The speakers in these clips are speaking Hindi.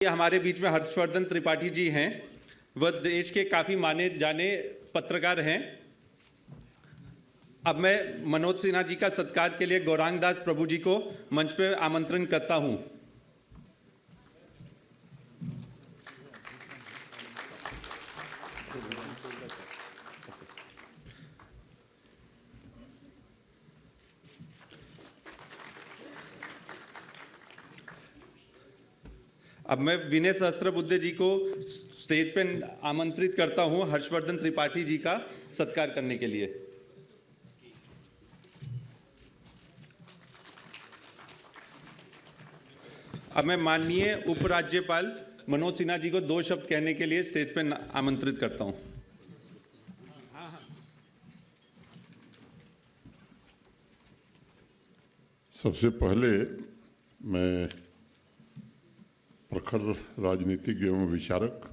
हमारे बीच में हर्षवर्धन त्रिपाठी जी हैं। वह देश के काफ़ी माने जाने पत्रकार हैं। अब मैं मनोज सिन्हा जी का सत्कार के लिए गौरांग दास प्रभु जी को मंच पर आमंत्रण करता हूं। अब मैं विनय सहस्त्रबुद्धे जी को स्टेज पर आमंत्रित करता हूं हर्षवर्धन त्रिपाठी जी का सत्कार करने के लिए। अब मैं माननीय उपराज्यपाल मनोज सिन्हा जी को 2 शब्द कहने के लिए स्टेज पर आमंत्रित करता हूं। सबसे पहले मैं प्रखर राजनीतिज्ञ एवं विचारक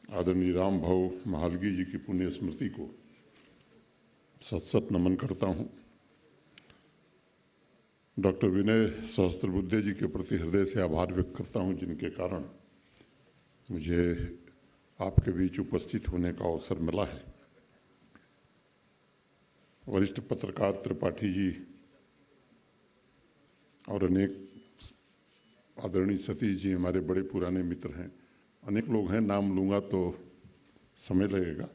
आदरणीय राम भाऊ महालगी जी की पुण्य स्मृति को सत नमन करता हूं। डॉक्टर विनय सहस्त्रबुद्धे जी के प्रति हृदय से आभार व्यक्त करता हूं, जिनके कारण मुझे आपके बीच उपस्थित होने का अवसर मिला है। वरिष्ठ पत्रकार त्रिपाठी जी और अनेक आदरणीय सतीश जी हमारे बड़े पुराने मित्र हैं। अनेक लोग हैं, नाम लूँगा तो समय लगेगा।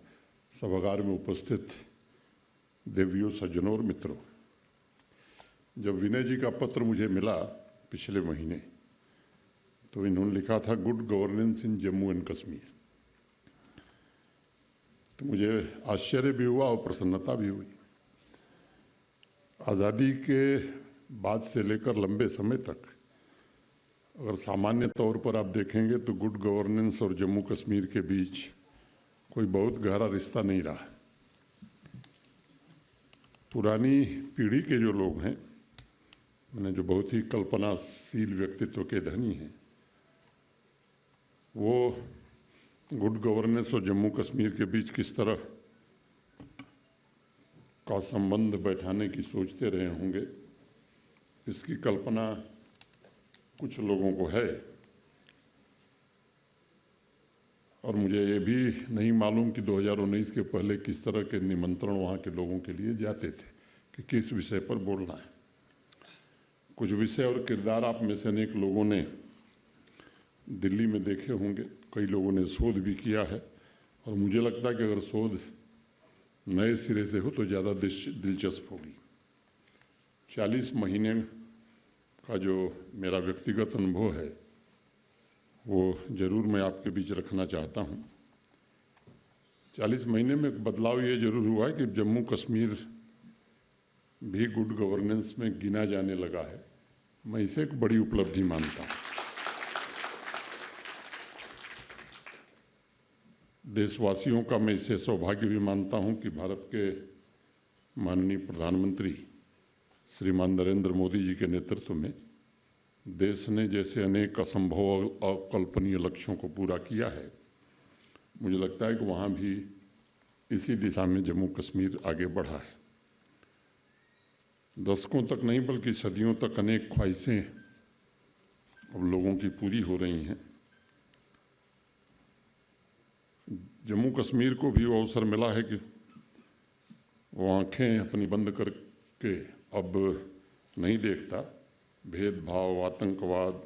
सभागार में उपस्थित देवियों, सज्जनों और मित्रों, जब विनय जी का पत्र मुझे मिला पिछले महीने, तो इन्होंने लिखा था good governance in Jammu and Kashmir. तो मुझे आश्चर्य भी हुआ और प्रसन्नता भी हुई। आज़ादी के बाद से लेकर लंबे समय तक अगर सामान्य तौर पर आप देखेंगे तो गुड गवर्नेंस और जम्मू कश्मीर के बीच कोई बहुत गहरा रिश्ता नहीं रहा। पुरानी पीढ़ी के जो लोग हैं, मैंने जो बहुत ही कल्पनाशील व्यक्तित्व के धनी हैं, वो गुड गवर्नेंस और जम्मू कश्मीर के बीच किस तरह का संबंध बैठाने की सोचते रहे होंगे, इसकी कल्पना कुछ लोगों को है। और मुझे ये भी नहीं मालूम कि 2019 के पहले किस तरह के निमंत्रण वहाँ के लोगों के लिए जाते थे कि किस विषय पर बोलना है। कुछ विषय और किरदार आप में से अनेक लोगों ने दिल्ली में देखे होंगे, कई लोगों ने शोध भी किया है। और मुझे लगता है कि अगर शोध नए सिरे से हो तो ज़्यादा दिलचस्प होगी। 40 महीने का जो मेरा व्यक्तिगत अनुभव है वो ज़रूर मैं आपके बीच रखना चाहता हूँ। 40 महीने में बदलाव ये ज़रूर हुआ है कि जम्मू कश्मीर भी गुड गवर्नेंस में गिना जाने लगा है। मैं इसे एक बड़ी उपलब्धि मानता हूँ। देशवासियों का मैं इसे सौभाग्य भी मानता हूँ कि भारत के माननीय प्रधानमंत्री श्रीमान नरेंद्र मोदी जी के नेतृत्व में देश ने जैसे अनेक असंभव और अकल्पनीय लक्ष्यों को पूरा किया है, मुझे लगता है कि वहाँ भी इसी दिशा में जम्मू कश्मीर आगे बढ़ा है। दशकों तक नहीं बल्कि सदियों तक अनेक ख्वाहिशें अब लोगों की पूरी हो रही हैं। जम्मू कश्मीर को भी वो अवसर मिला है कि वो आँखें अपनी बंद करके अब नहीं देखता। भेदभाव, आतंकवाद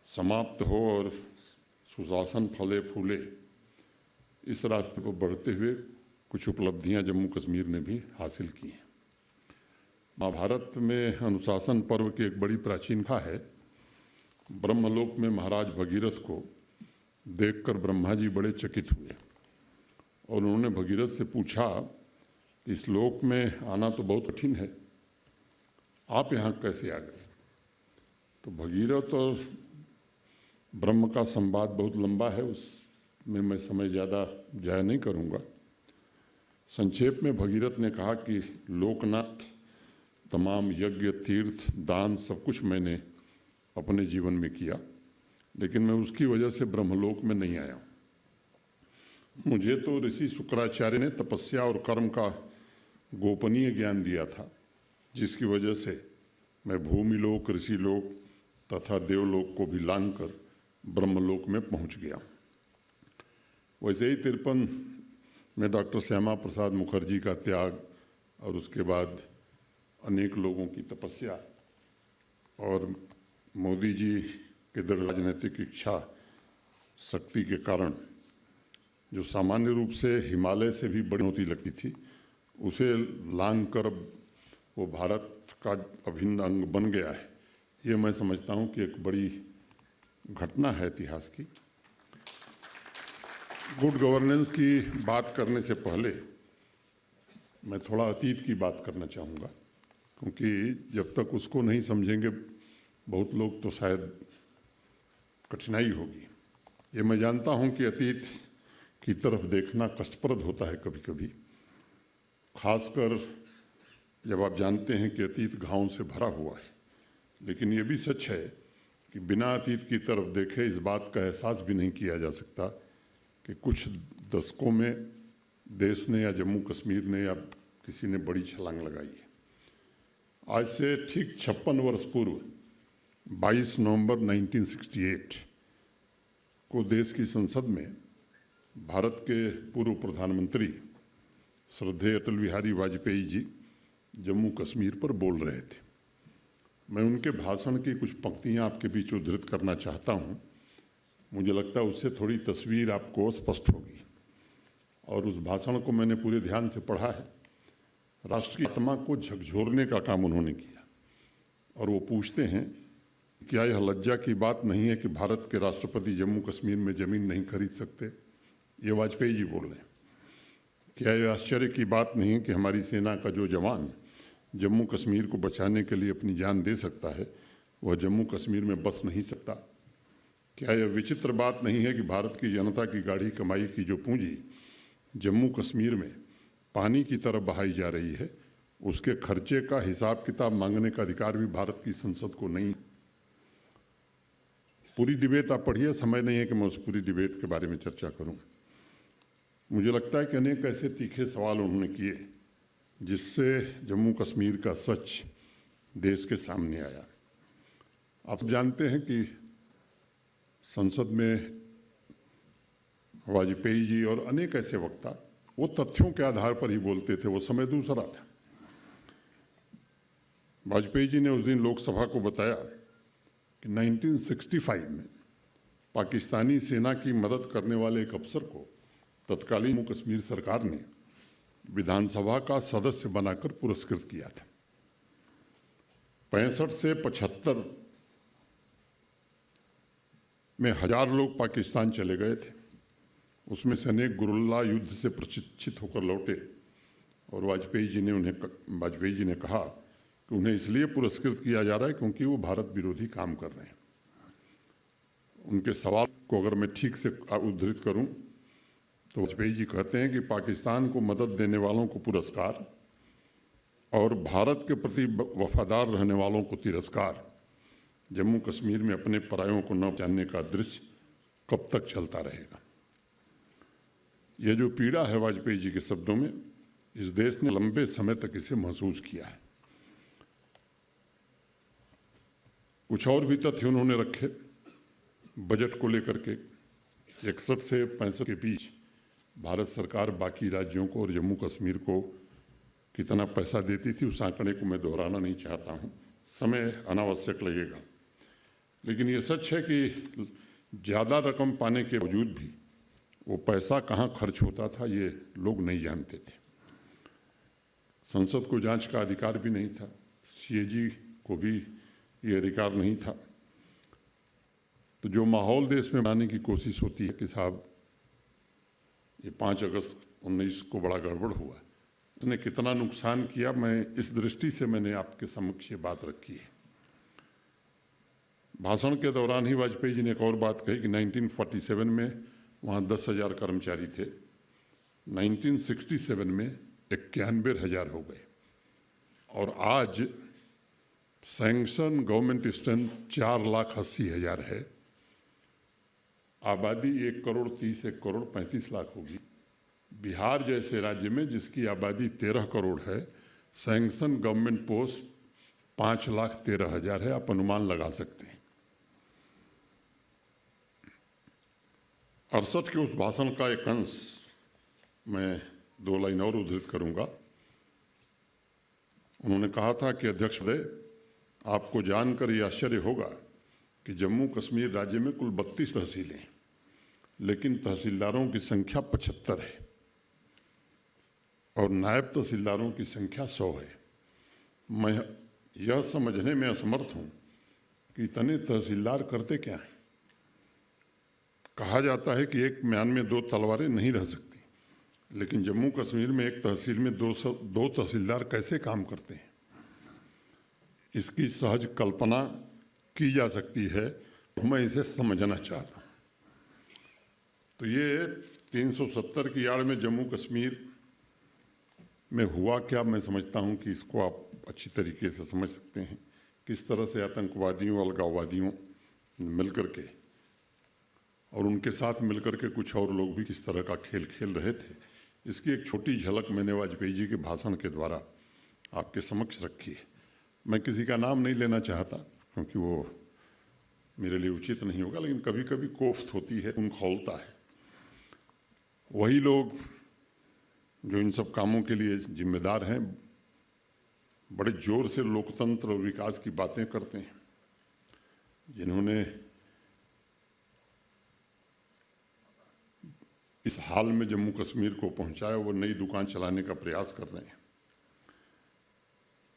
समाप्त हो और सुशासन फले फूले, इस रास्ते पर बढ़ते हुए कुछ उपलब्धियां जम्मू कश्मीर ने भी हासिल की हैं। महाभारत में अनुशासन पर्व की एक बड़ी प्राचीन कथा है। ब्रह्मलोक में महाराज भगीरथ को देखकर ब्रह्मा जी बड़े चकित हुए और उन्होंने भगीरथ से पूछा, इस लोक में आना तो बहुत कठिन है, आप यहाँ कैसे आ गए? तो भगीरथ और ब्रह्म का संवाद बहुत लंबा है, उसमें मैं समय ज़्यादा जाया नहीं करूँगा। संक्षेप में भगीरथ ने कहा कि लोकनाथ, तमाम यज्ञ, तीर्थ, दान सब कुछ मैंने अपने जीवन में किया, लेकिन मैं उसकी वजह से ब्रह्मलोक में नहीं आया। मुझे तो ऋषि शुक्राचार्य ने तपस्या और कर्म का गोपनीय ज्ञान दिया था, जिसकी वजह से मैं भूमि लोक, ऋषि लोक तथा देवलोक को भी लांघकर ब्रह्मलोक में पहुंच गया। वैसे ही 53 में डॉक्टर श्यामा प्रसाद मुखर्जी का त्याग और उसके बाद अनेक लोगों की तपस्या और मोदी जी के दृढ़ राजनीतिक इच्छा शक्ति के कारण जो सामान्य रूप से हिमालय से भी बड़ी होती लगती थी, उसे लांघ कर वो भारत का अभिन्न अंग बन गया है। ये मैं समझता हूँ कि एक बड़ी घटना है इतिहास की। गुड गवर्नेंस की बात करने से पहले मैं थोड़ा अतीत की बात करना चाहूँगा, क्योंकि जब तक उसको नहीं समझेंगे बहुत लोग तो शायद कठिनाई होगी। ये मैं जानता हूँ कि अतीत की तरफ देखना कष्टप्रद होता है कभी कभी, खासकर जब आप जानते हैं कि अतीत घावों से भरा हुआ है। लेकिन ये भी सच है कि बिना अतीत की तरफ देखे इस बात का एहसास भी नहीं किया जा सकता कि कुछ दशकों में देश ने या जम्मू कश्मीर ने या किसी ने बड़ी छलांग लगाई है। आज से ठीक 56 वर्ष पूर्व 22 नवंबर 1968 को देश की संसद में भारत के पूर्व प्रधानमंत्री श्रद्धेय अटल बिहारी वाजपेयी जी जम्मू कश्मीर पर बोल रहे थे। मैं उनके भाषण की कुछ पंक्तियां आपके बीच उद्धृत करना चाहता हूं। मुझे लगता है उससे थोड़ी तस्वीर आपको स्पष्ट होगी। और उस भाषण को मैंने पूरे ध्यान से पढ़ा है। राष्ट्र की आत्मा को झकझोरने का काम उन्होंने किया। और वो पूछते हैं, क्या यह लज्जा की बात नहीं है कि भारत के राष्ट्रपति जम्मू कश्मीर में ज़मीन नहीं खरीद सकते? ये वाजपेयी जी बोल रहे हैं। क्या यह आश्चर्य की बात नहीं है कि हमारी सेना का जो जवान जम्मू कश्मीर को बचाने के लिए अपनी जान दे सकता है, वह जम्मू कश्मीर में बस नहीं सकता? क्या यह विचित्र बात नहीं है कि भारत की जनता की गाढ़ी कमाई की जो पूंजी जम्मू कश्मीर में पानी की तरफ बहाई जा रही है, उसके खर्चे का हिसाब किताब मांगने का अधिकार भी भारत की संसद को नहीं? पूरी डिबेट आप पढ़िए, समय नहीं है कि मैं उस पूरी डिबेट के बारे में चर्चा करूं। मुझे लगता है कि अनेक ऐसे तीखे सवाल उन्होंने किए जिससे जम्मू कश्मीर का सच देश के सामने आया। आप जानते हैं कि संसद में वाजपेयी जी और अनेक ऐसे वक्ता वो तथ्यों के आधार पर ही बोलते थे। वो समय दूसरा था। वाजपेयी जी ने उस दिन लोकसभा को बताया कि 1965 में पाकिस्तानी सेना की मदद करने वाले एक अफसर को तत्कालीन जम्मू कश्मीर सरकार ने विधानसभा का सदस्य बनाकर पुरस्कृत किया था। 65 से 75 में 1000 लोग पाकिस्तान चले गए थे। उसमें से अनेक गुरिल्ला युद्ध से प्रशिक्षित होकर लौटे। और वाजपेयी जी ने कहा कि उन्हें इसलिए पुरस्कृत किया जा रहा है क्योंकि वो भारत विरोधी काम कर रहे हैं। उनके सवाल को अगर मैं ठीक से उद्धृत करूं तो वाजपेयी जी कहते हैं कि पाकिस्तान को मदद देने वालों को पुरस्कार और भारत के प्रति वफादार रहने वालों को तिरस्कार, जम्मू कश्मीर में अपने परायों को न जानने का दृश्य कब तक चलता रहेगा? यह जो पीड़ा है वाजपेयी जी के शब्दों में, इस देश ने लंबे समय तक इसे महसूस किया है। कुछ और भी तथ्य उन्होंने रखे बजट को लेकर के। 61 से 65 के बीच भारत सरकार बाकी राज्यों को और जम्मू कश्मीर को कितना पैसा देती थी, उस आंकड़े को मैं दोहराना नहीं चाहता हूं, समय अनावश्यक लगेगा। लेकिन ये सच है कि ज़्यादा रकम पाने के बावजूद भी वो पैसा कहाँ खर्च होता था ये लोग नहीं जानते थे। संसद को जांच का अधिकार भी नहीं था, सीएजी को भी ये अधिकार नहीं था। तो जो माहौल देश में बनाने की कोशिश होती है कि साहब ये 5 अगस्त 19 को बड़ा गड़बड़ हुआ, उसने कितना नुकसान किया, मैं इस दृष्टि से मैंने आपके समक्ष ये बात रखी है। भाषण के दौरान ही वाजपेयी जी ने एक और बात कही कि 1947 में वहाँ 10,000 कर्मचारी थे, 1967 में 91,000 हो गए और आज सैंक्शन गवर्नमेंट स्ट्रेंथ 4,80,000 है। आबादी 1,30,35,00,000 होगी। बिहार जैसे राज्य में जिसकी आबादी 13 करोड़ है, सैंक्शन गवर्नमेंट पोस्ट 5,13,000 है। आप अनुमान लगा सकते हैं। 68 के उस भाषण का एक अंश मैं 2 लाइन और उद्धृत करूंगा। उन्होंने कहा था कि अध्यक्ष महोदय, आपको जानकर यह आश्चर्य होगा कि जम्मू कश्मीर राज्य में कुल 32 तहसीलें, लेकिन तहसीलदारों की संख्या 75 है और नायब तहसीलदारों की संख्या 100 है। मैं यह समझने में असमर्थ हूं कि इतने तहसीलदार करते क्या हैं। कहा जाता है कि एक म्यान में 2 तलवारें नहीं रह सकती, लेकिन जम्मू कश्मीर में एक तहसील में 2 तहसीलदार कैसे काम करते हैं, इसकी सहज कल्पना की जा सकती है। मैं इसे समझना चाहता हूं। तो ये 370 की आड़ में जम्मू कश्मीर में हुआ क्या, मैं समझता हूं कि इसको आप अच्छी तरीके से समझ सकते हैं। किस तरह से आतंकवादियों, अलगाववादियों मिलकर के और उनके साथ मिलकर के कुछ और लोग भी किस तरह का खेल खेल रहे थे, इसकी एक छोटी झलक मैंने वाजपेयी जी के भाषण के द्वारा आपके समक्ष रखी है। मैं किसी का नाम नहीं लेना चाहता क्योंकि वो मेरे लिए उचित नहीं होगा, लेकिन कभी कभी कोफ्त होती है, खून खौलता है। वही लोग जो इन सब कामों के लिए जिम्मेदार हैं बड़े जोर से लोकतंत्र और विकास की बातें करते हैं। जिन्होंने इस हाल में जम्मू कश्मीर को पहुंचाया, वो नई दुकान चलाने का प्रयास कर रहे हैं।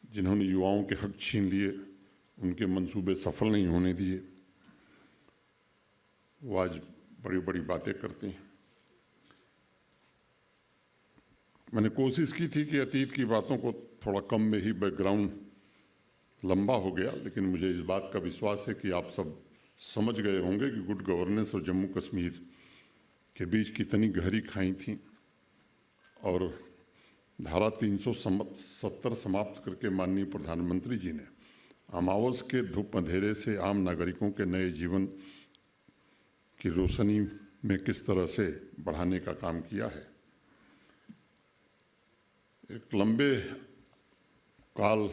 जिन्होंने युवाओं के हक छीन लिए, उनके मंसूबे सफल नहीं होने दिए, वो आज बड़ी बड़ी बातें करते हैं। मैंने कोशिश की थी कि अतीत की बातों को थोड़ा कम में ही, बैकग्राउंड लंबा हो गया, लेकिन मुझे इस बात का विश्वास है कि आप सब समझ गए होंगे कि गुड गवर्नेंस और जम्मू कश्मीर के बीच कितनी गहरी खाई थी। और धारा 370 समाप्त करके माननीय प्रधानमंत्री जी ने अमावस के धूप अंधेरे से आम नागरिकों के नए जीवन की रोशनी में किस तरह से बढ़ाने का काम किया है। एक लंबे काल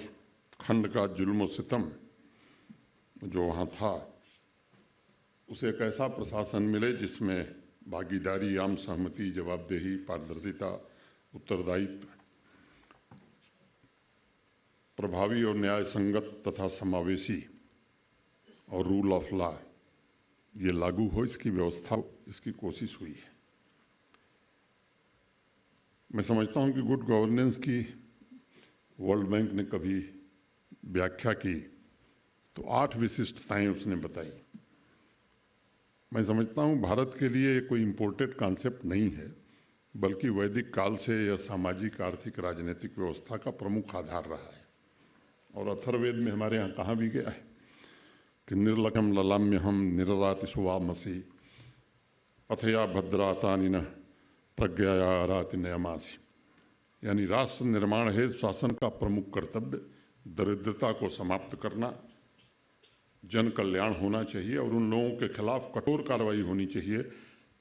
खंड का जुल्म और सितम जो वहाँ था, उसे एक ऐसा प्रशासन मिले जिसमें भागीदारी, आम सहमति, जवाबदेही, पारदर्शिता, उत्तरदायित्व, प्रभावी और न्याय संगत तथा समावेशी और रूल ऑफ लॉ ये लागू हो, इसकी व्यवस्था, इसकी कोशिश हुई है। मैं समझता हूं कि गुड गवर्नेंस की वर्ल्ड बैंक ने कभी व्याख्या की तो 8 विशिष्टताएं उसने बताई। मैं समझता हूं भारत के लिए ये कोई इम्पोर्टेड कॉन्सेप्ट नहीं है, बल्कि वैदिक काल से यह सामाजिक, आर्थिक, राजनीतिक व्यवस्था का प्रमुख आधार रहा है। और अथर्ववेद में हमारे यहाँ कहा भी गया है कि निर्लकम ललाम्यहम निररातिशुवामसी अथया भद्रातानिन प्रज्ञाया रातिनयमासी। यानी राष्ट्र निर्माण हेतु शासन का प्रमुख कर्तव्य दरिद्रता को समाप्त करना, जन कल्याण होना चाहिए और उन लोगों के खिलाफ कठोर कार्रवाई होनी चाहिए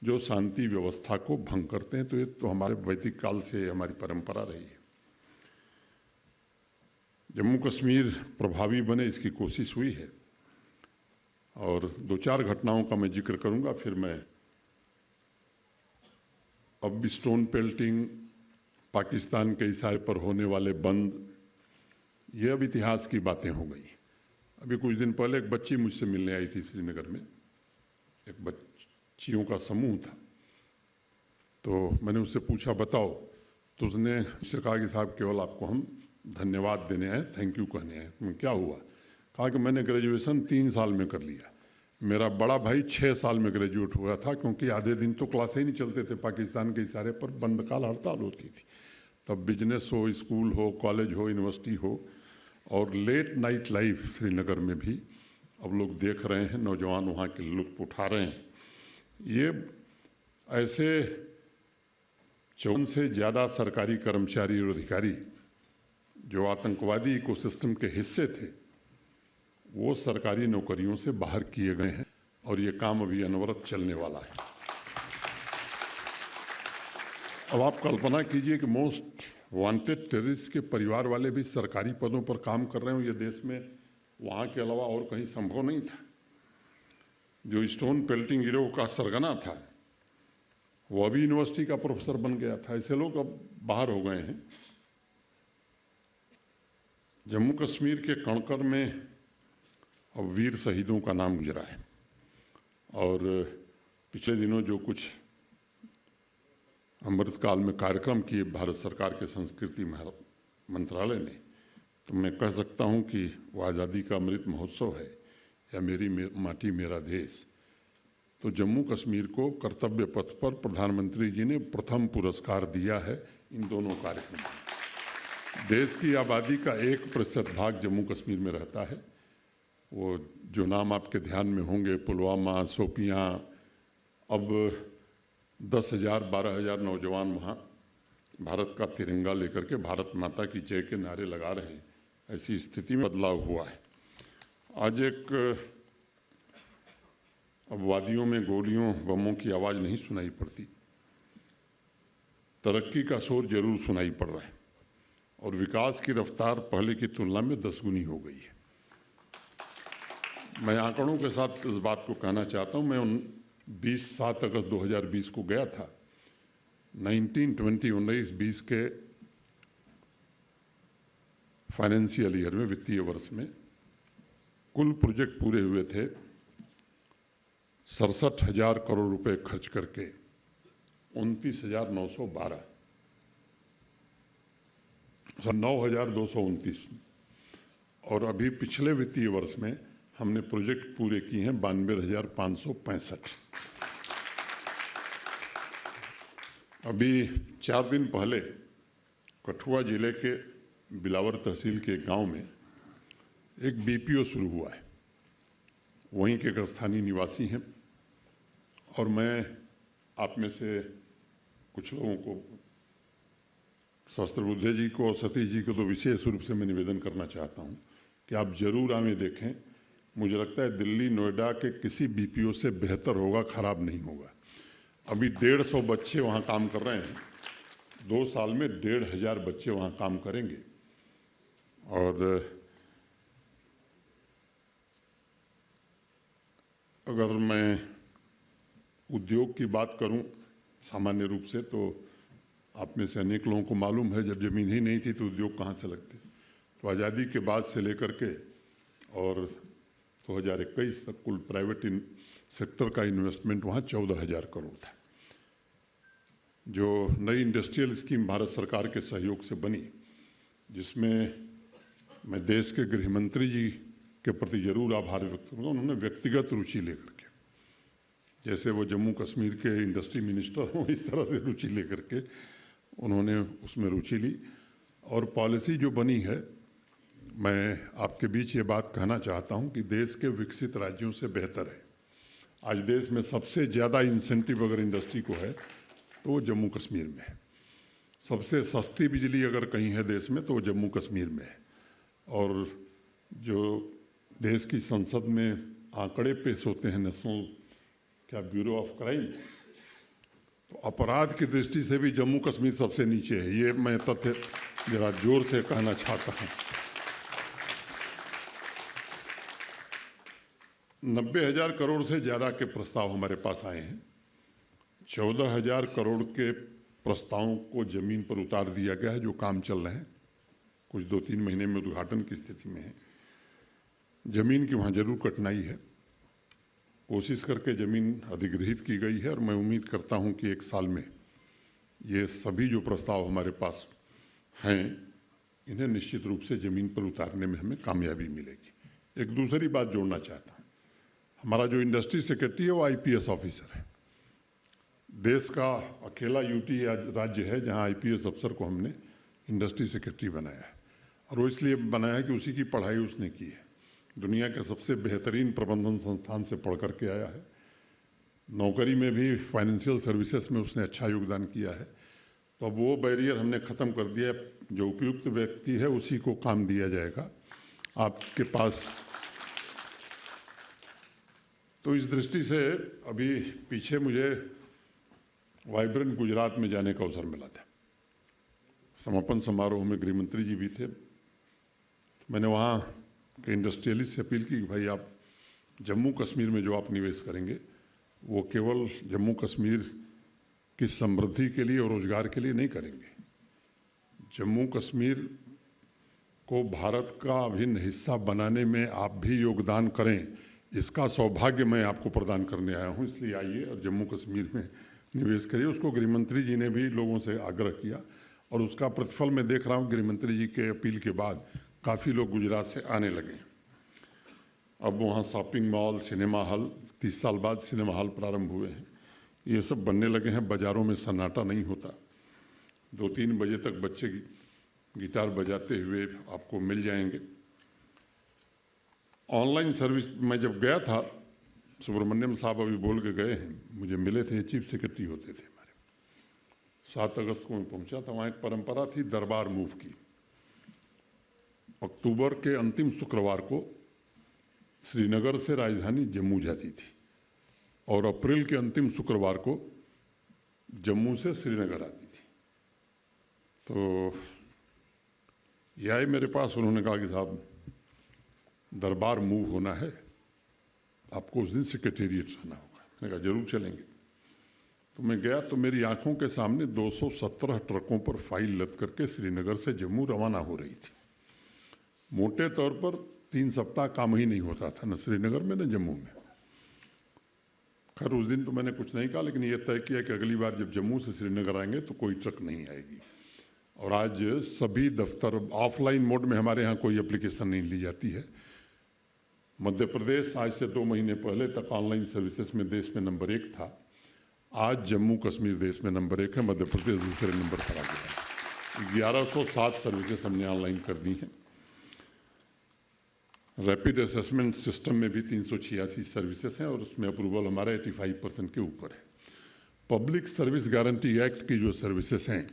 जो शांति व्यवस्था को भंग करते हैं। तो ये तो हमारे वैदिक काल से हमारी परंपरा रही है। जम्मू कश्मीर प्रभावी बने, इसकी कोशिश हुई है। और 2-4 घटनाओं का मैं जिक्र करूंगा, फिर मैं अब स्टोन पेल्टिंग, पाकिस्तान के इशारे पर होने वाले बंद, ये अब इतिहास की बातें हो गई। अभी कुछ दिन पहले एक बच्ची मुझसे मिलने आई थी श्रीनगर में, एक बच्चियों का समूह था। तो मैंने उससे पूछा बताओ, तो उसने मुझसे कहा कि साहब केवल आपको हम धन्यवाद देने आए, थैंक यू कहने आए। मैं क्या हुआ? कहा कि मैंने ग्रेजुएशन 3 साल में कर लिया, मेरा बड़ा भाई 6 साल में ग्रेजुएट हुआ था, क्योंकि आधे दिन तो क्लास ही नहीं चलते थे, पाकिस्तान के इशारे पर बंद काल हड़ताल होती थी। तब बिजनेस हो, स्कूल हो, कॉलेज हो, यूनिवर्सिटी हो, और लेट नाइट लाइफ श्रीनगर में भी अब लोग देख रहे हैं, नौजवान वहाँ के लुत्फ उठा रहे हैं। ये ऐसे 54 से ज़्यादा सरकारी कर्मचारी और अधिकारी जो आतंकवादी इकोसिस्टम के हिस्से थे, वो सरकारी नौकरियों से बाहर किए गए हैं और ये काम अभी अनवरत चलने वाला है। अब आप कल्पना कीजिए कि मोस्ट वांटेड टेररिस्ट के परिवार वाले भी सरकारी पदों पर काम कर रहे हो। ये देश में वहाँ के अलावा और कहीं संभव नहीं था। जो स्टोन पेल्टिंग गिरोह का सरगना था, वो अभी यूनिवर्सिटी का प्रोफेसर बन गया था। ऐसे लोग अब बाहर हो गए हैं। जम्मू कश्मीर के कणकर में अब वीर शहीदों का नाम गुजरा है, और पिछले दिनों जो कुछ अमृतकाल में कार्यक्रम किए भारत सरकार के संस्कृति मंत्रालय ने, तो मैं कह सकता हूं कि वो आज़ादी का अमृत महोत्सव है या मेरी माटी मेरा देश। तो जम्मू कश्मीर को कर्तव्य पथ पर प्रधानमंत्री जी ने प्रथम पुरस्कार दिया है इन दोनों कार्यक्रमों में। देश की आबादी का 1% भाग जम्मू कश्मीर में रहता है। वो जो नाम आपके ध्यान में होंगे, पुलवामा, शोपियां, अब 10,000 12,000 नौजवान वहाँ भारत का तिरंगा लेकर के भारत माता की जय के नारे लगा रहे हैं। ऐसी स्थिति में बदलाव हुआ है। आज अब वादियों में गोलियों बमों की आवाज़ नहीं सुनाई पड़ती, तरक्की का शोर जरूर सुनाई पड़ रहा है, और विकास की रफ्तार पहले की तुलना में 10 गुनी हो गई है। मैं आंकड़ों के साथ इस बात को कहना चाहता हूँ। मैं 7 अगस्त 2020 को गया था। 19-20 के फाइनेंशियल ईयर में, वित्तीय वर्ष में, कुल प्रोजेक्ट पूरे हुए थे 67,000 करोड़ रुपए खर्च करके 29,912, 9,229। और अभी पिछले वित्तीय वर्ष में हमने प्रोजेक्ट पूरे किए हैं 92,565। अभी 4 दिन पहले कठुआ जिले के बिलावर तहसील के गांव में एक बीपीओ शुरू हुआ है। वहीं के एक स्थानीय निवासी हैं, और मैं आप में से कुछ लोगों को, सहस्त्रबुद्धे जी को और सतीश जी को तो विशेष रूप से मैं निवेदन करना चाहता हूं कि आप जरूर आवे देखें। मुझे लगता है दिल्ली नोएडा के किसी बीपीओ से बेहतर होगा, खराब नहीं होगा। अभी 150 बच्चे वहाँ काम कर रहे हैं। 2 साल में 1,500 बच्चे वहाँ काम करेंगे। और अगर मैं उद्योग की बात करूं सामान्य रूप से, तो आप में से अनेक लोगों को मालूम है, जब जमीन ही नहीं थी तो उद्योग कहाँ से लगते। तो आज़ादी के बाद से लेकर के और 2021 तक कुल प्राइवेट सेक्टर का इन्वेस्टमेंट वहाँ 14,000 करोड़ था। जो नई इंडस्ट्रियल स्कीम भारत सरकार के सहयोग से बनी, जिसमें मैं देश के गृह मंत्री जी के प्रति जरूर आभार व्यक्त करूँगा। उन्होंने व्यक्तिगत रुचि लेकर के, जैसे वो जम्मू कश्मीर के इंडस्ट्री मिनिस्टर हों, इस तरह से रुचि लेकर के उन्होंने उसमें रुचि ली। और पॉलिसी जो बनी है, मैं आपके बीच ये बात कहना चाहता हूँ कि देश के विकसित राज्यों से बेहतर है। आज देश में सबसे ज़्यादा इंसेंटिव अगर इंडस्ट्री को है तो वो जम्मू कश्मीर में है। सबसे सस्ती बिजली अगर कहीं है देश में तो वो जम्मू कश्मीर में है। और जो देश की संसद में आंकड़े पेश होते हैं नेशनल ब्यूरो ऑफ क्राइम, तो अपराध की दृष्टि से भी जम्मू कश्मीर सबसे नीचे है। ये मैं तथ्य जरा जोर से कहना चाहता हूँ। 90,000 करोड़ से ज़्यादा के प्रस्ताव हमारे पास आए हैं। 14,000 करोड़ के प्रस्तावों को जमीन पर उतार दिया गया है, जो काम चल रहे हैं। कुछ 2-3 महीने में उद्घाटन की स्थिति में है। जमीन की वहाँ जरूर कठिनाई है, कोशिश करके जमीन अधिग्रहित की गई है, और मैं उम्मीद करता हूँ कि 1 साल में ये सभी जो प्रस्ताव हमारे पास हैं, इन्हें निश्चित रूप से जमीन पर उतारने में हमें कामयाबी मिलेगी। एक दूसरी बात जोड़ना चाहता हूँ, हमारा जो इंडस्ट्री सेक्रेटरी है वो IPS ऑफिसर है। देश का अकेला यूटी राज्य है जहाँ IPS अफसर को हमने इंडस्ट्री सेक्रेटरी बनाया है, और वो इसलिए बनाया है कि उसी की पढ़ाई उसने की है। दुनिया के सबसे बेहतरीन प्रबंधन संस्थान से पढ़ करके आया है। नौकरी में भी फाइनेंशियल सर्विसेज में उसने अच्छा योगदान किया है। तो अब वो बैरियर हमने ख़त्म कर दिया। जो उपयुक्त व्यक्ति है उसी को काम दिया जाएगा आपके पास। तो इस दृष्टि से अभी पीछे मुझे वाइब्रेंट गुजरात में जाने का अवसर मिला था। समापन समारोह में गृह मंत्री जी भी थे। मैंने वहाँ के इंडस्ट्रियलिस्ट से अपील की कि भाई आप जम्मू कश्मीर में जो आप निवेश करेंगे वो केवल जम्मू कश्मीर कि समृद्धि के लिए और रोजगार के लिए नहीं करेंगे। जम्मू कश्मीर को भारत का अभिन्न हिस्सा बनाने में आप भी योगदान करें, इसका सौभाग्य मैं आपको प्रदान करने आया हूं। इसलिए आइए और जम्मू कश्मीर में निवेश करिए। उसको गृहमंत्री जी ने भी लोगों से आग्रह किया और उसका प्रतिफल मैं देख रहा हूं। गृहमंत्री जी के अपील के बाद काफ़ी लोग गुजरात से आने लगे। अब वहाँ शॉपिंग मॉल, सिनेमा हॉल, 30 साल बाद सिनेमा हॉल प्रारंभ हुए हैं, ये सब बनने लगे हैं। बाज़ारों में सन्नाटा नहीं होता। 2-3 बजे तक बच्चे गिटार बजाते हुए आपको मिल जाएंगे। ऑनलाइन सर्विस मैं जब गया था, सुब्रमण्यम साहब अभी बोल के गए हैं, मुझे मिले थे, चीफ सेक्रेटरी होते थे हमारे। 7 अगस्त को मैं पहुंचा था। वहाँ एक परंपरा थी दरबार मूव की। अक्टूबर के अंतिम शुक्रवार को श्रीनगर से राजधानी जम्मू जाती थी और अप्रैल के अंतिम शुक्रवार को जम्मू से श्रीनगर आती थी। तो ये आए मेरे पास, उन्होंने कहा कि साहब दरबार मूव होना है, आपको उस दिन सेक्रेटेरिएट रहना होगा। मैंने कहा जरूर चलेंगे। तो मैं गया तो मेरी आंखों के सामने 217 ट्रकों पर फाइल लद करके श्रीनगर से जम्मू रवाना हो रही थी। मोटे तौर पर 3 सप्ताह काम ही नहीं होता था, न श्रीनगर में न जम्मू में। खैर उस दिन तो मैंने कुछ नहीं कहा, लेकिन यह तय किया कि अगली बार जब जम्मू से श्रीनगर आएंगे तो कोई ट्रक नहीं आएगी। और आज सभी दफ्तर ऑफलाइन मोड में, हमारे यहाँ कोई एप्लीकेशन नहीं ली जाती है। मध्य प्रदेश आज से 2 महीने पहले तक ऑनलाइन सर्विसेज में देश में नंबर 1 था। आज जम्मू कश्मीर देश में नंबर 1 है, मध्य प्रदेश दूसरे नंबर पर आ गया है। 1107 सर्विसेज हमने ऑनलाइन कर दी हैं। रैपिड असेसमेंट सिस्टम में भी 386 सर्विसेज हैं और उसमें अप्रूवल हमारा 85% के ऊपर है। पब्लिक सर्विस गारंटी एक्ट की जो सर्विसेज हैं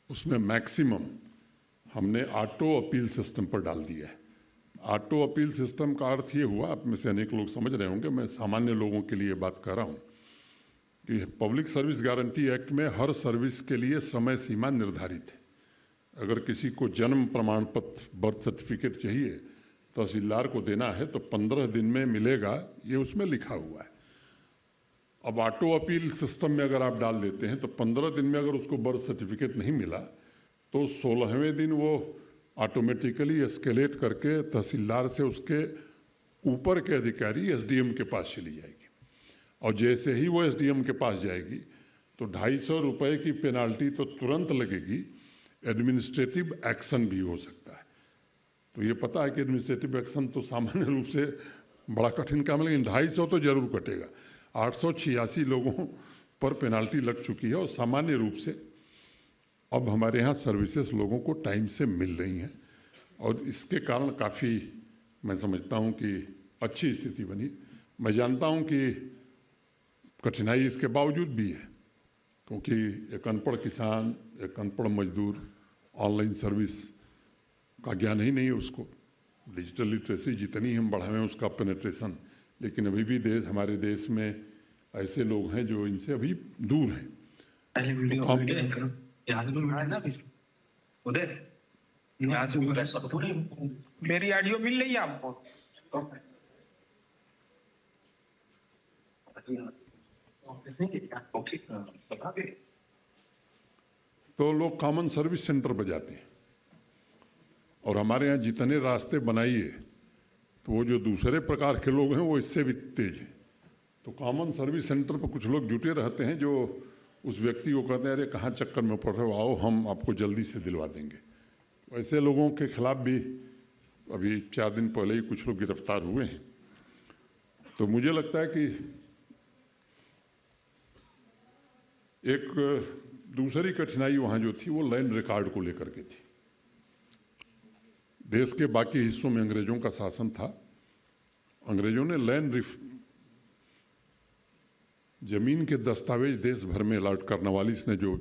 उसमें मैक्सिमम हमने ऑटो अपील सिस्टम पर डाल दिया है। ऑटो अपील सिस्टम का अर्थ ये हुआ, आप में से अनेक लोग समझ रहे होंगे, मैं सामान्य लोगों के लिए बात कर रहा हूँ, कि पब्लिक सर्विस गारंटी एक्ट में हर सर्विस के लिए समय सीमा निर्धारित है। अगर किसी को जन्म प्रमाण पत्र, बर्थ सर्टिफिकेट चाहिए, तहसीलदार को देना है तो 15 दिन में मिलेगा, ये उसमें लिखा हुआ है। अब ऑटो अपील सिस्टम में अगर आप डाल देते हैं तो 15 दिन में अगर उसको बर्थ सर्टिफिकेट नहीं मिला तो 16वें दिन वो ऑटोमेटिकली एस्केलेट करके तहसीलदार से उसके ऊपर के अधिकारी एसडीएम के पास चली जाएगी। और जैसे ही वो एसडीएम के पास जाएगी तो 250 रुपये की पेनाल्टी तो तुरंत लगेगी, एडमिनिस्ट्रेटिव एक्शन भी हो सकता है। तो ये पता है कि एडमिनिस्ट्रेटिव एक्शन तो सामान्य रूप से बड़ा कठिन काम है, लेकिन 250 तो जरूर कटेगा। 886 लोगों पर पेनाल्टी लग चुकी है और सामान्य रूप से अब हमारे यहाँ सर्विसेज लोगों को टाइम से मिल रही हैं और इसके कारण काफ़ी मैं समझता हूँ कि अच्छी स्थिति बनी। मैं जानता हूँ कि कठिनाई इसके बावजूद भी है, क्योंकि एक अनपढ़ किसान, एक अनपढ़ मजदूर ऑनलाइन सर्विस का ज्ञान ही नहीं है उसको। डिजिटल लिटरेसी जितनी हम बढ़ावें उसका पेनिट्रेशन, लेकिन अभी भी हमारे देश में ऐसे लोग हैं जो इनसे अभी दूर हैं। मेरी ऑडियो मिल रही है आपको? तो लोग कॉमन सर्विस सेंटर पर जाते हैं और हमारे यहाँ जितने रास्ते बनाइए तो वो जो दूसरे प्रकार के लोग हैं वो इससे भी तेज हैं। तो कॉमन सर्विस सेंटर पर कुछ लोग जुटे रहते हैं जो उस व्यक्ति को कहते हैं अरे कहाँ चक्कर में पड़ रहे हो, आओ हम आपको जल्दी से दिलवा देंगे। ऐसे लोगों के खिलाफ भी अभी 4 दिन पहले ही कुछ लोग गिरफ्तार हुए हैं। तो मुझे लगता है कि एक दूसरी कठिनाई वहाँ जो थी वो लैंड रिकॉर्ड को लेकर के थी। देश के बाकी हिस्सों में अंग्रेजों का शासन था। अंग्रेजों ने जमीन के दस्तावेज देश भर में अलर्ट करने वाली इसने जो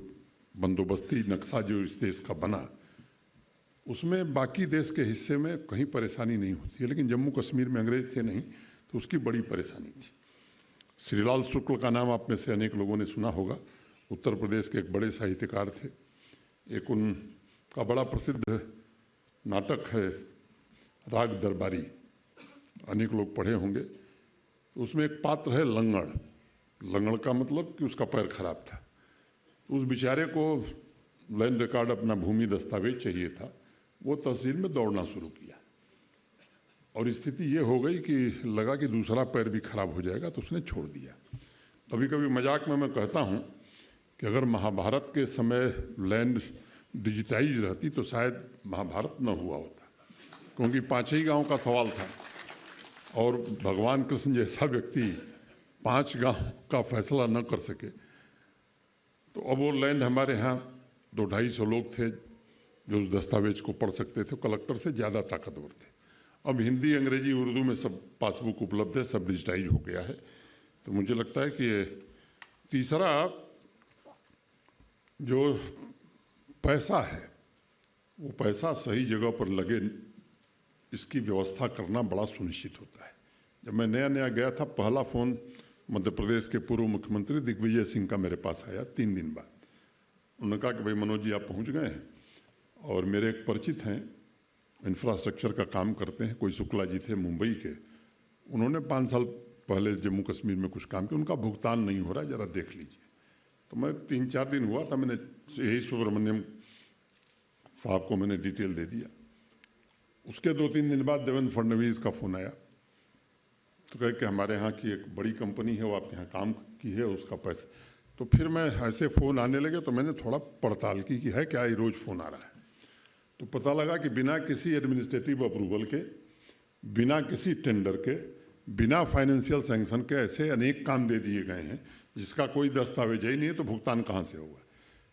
बंदोबस्ती नक्शा जो इस देश का बना, उसमें बाकी देश के हिस्से में कहीं परेशानी नहीं होती है, लेकिन जम्मू कश्मीर में अंग्रेज थे नहीं तो उसकी बड़ी परेशानी थी। श्रीलाल शुक्ल का नाम आप में से अनेक लोगों ने सुना होगा। उत्तर प्रदेश के एक बड़े साहित्यकार थे। एक उनका बड़ा प्रसिद्ध नाटक है राग दरबारी, अनेक लोग पढ़े होंगे। तो उसमें एक पात्र है लंगड़। लंगड़ का मतलब कि उसका पैर खराब था। उस बेचारे को लैंड रिकॉर्ड अपना भूमि दस्तावेज चाहिए था, वो तहसील में दौड़ना शुरू किया और स्थिति ये हो गई कि लगा कि दूसरा पैर भी खराब हो जाएगा, तो उसने छोड़ दिया। कभी कभी मजाक में मैं कहता हूँ कि अगर महाभारत के समय लैंड डिजिटाइज रहती तो शायद महाभारत न हुआ होता, क्योंकि 5 ही गांव का सवाल था और भगवान कृष्ण जैसा व्यक्ति 5 गांव का फैसला न कर सके। तो अब वो लैंड हमारे यहाँ 200-250 लोग थे जो उस दस्तावेज को पढ़ सकते थे, कलेक्टर से ज़्यादा ताकतवर थे। अब हिंदी, अंग्रेजी, उर्दू में सब पासबुक उपलब्ध है, सब डिजिटाइज हो गया है। तो मुझे लगता है कि तीसरा जो पैसा है वो पैसा सही जगह पर लगे, इसकी व्यवस्था करना बड़ा सुनिश्चित होता है। जब मैं नया नया गया था, पहला फ़ोन मध्य प्रदेश के पूर्व मुख्यमंत्री दिग्विजय सिंह का मेरे पास आया 3 दिन बाद। उन्होंने कहा कि भाई मनोज जी, आप पहुंच गए हैं। और मेरे एक परिचित हैं, इंफ्रास्ट्रक्चर का काम करते हैं, कोई शुक्ला जी थे मुंबई के, उन्होंने 5 साल पहले जम्मू कश्मीर में कुछ काम किया, उनका भुगतान नहीं हो रहा है, ज़रा देख लीजिए। तो मैं 3-4 दिन हुआ था, मैंने यही सुब्रमण्यम साहब को मैंने डिटेल दे दिया। उसके 2-3 दिन बाद देवेंद्र फडणवीस का फ़ोन आया, तो कहे कि हमारे यहाँ की एक बड़ी कंपनी है, वो आपके यहाँ काम की है, उसका पैसा। तो फिर मैं ऐसे फ़ोन आने लगे तो मैंने थोड़ा पड़ताल की कि है क्या, ये रोज़ फ़ोन आ रहा है। तो पता लगा कि बिना किसी एडमिनिस्ट्रेटिव अप्रूवल के, बिना किसी टेंडर के, बिना फाइनेंशियल सैंक्शन के ऐसे अनेक काम दे दिए गए हैं जिसका कोई दस्तावेज ही नहीं है, तो भुगतान कहाँ से होगा।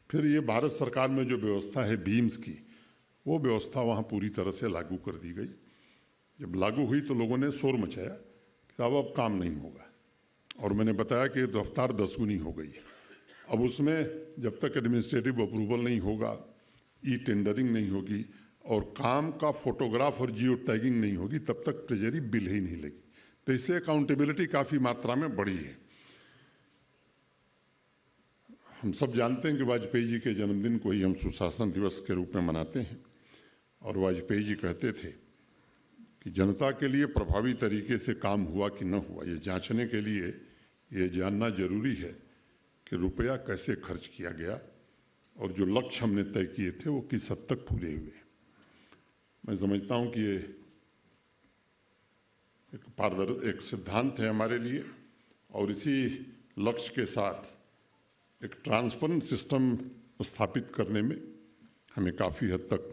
फिर ये भारत सरकार में जो व्यवस्था है बीम्स की, वो व्यवस्था वहाँ पूरी तरह से लागू कर दी गई। जब लागू हुई तो लोगों ने शोर मचाया कि अब काम नहीं होगा, और मैंने बताया कि रफ्तार 10 गुनी हो गई है। अब उसमें जब तक एडमिनिस्ट्रेटिव अप्रूवल नहीं होगा, ई टेंडरिंग नहीं होगी और काम का फोटोग्राफ और जियो टैगिंग नहीं होगी, तब तक ट्रेजरी बिल ही नहीं लगी। तो इससे अकाउंटेबिलिटी काफ़ी मात्रा में बढ़ी है। हम सब जानते हैं कि वाजपेयी जी के जन्मदिन को ही हम सुशासन दिवस के रूप में मनाते हैं, और वाजपेयी जी कहते थे कि जनता के लिए प्रभावी तरीके से काम हुआ कि न हुआ, ये जांचने के लिए ये जानना जरूरी है कि रुपया कैसे खर्च किया गया और जो लक्ष्य हमने तय किए थे वो किस हद तक पूरे हुए। मैं समझता हूँ कि ये एक सिद्धांत है हमारे लिए, और इसी लक्ष्य के साथ एक ट्रांसपेरेंट सिस्टम स्थापित करने में हमें काफ़ी हद तक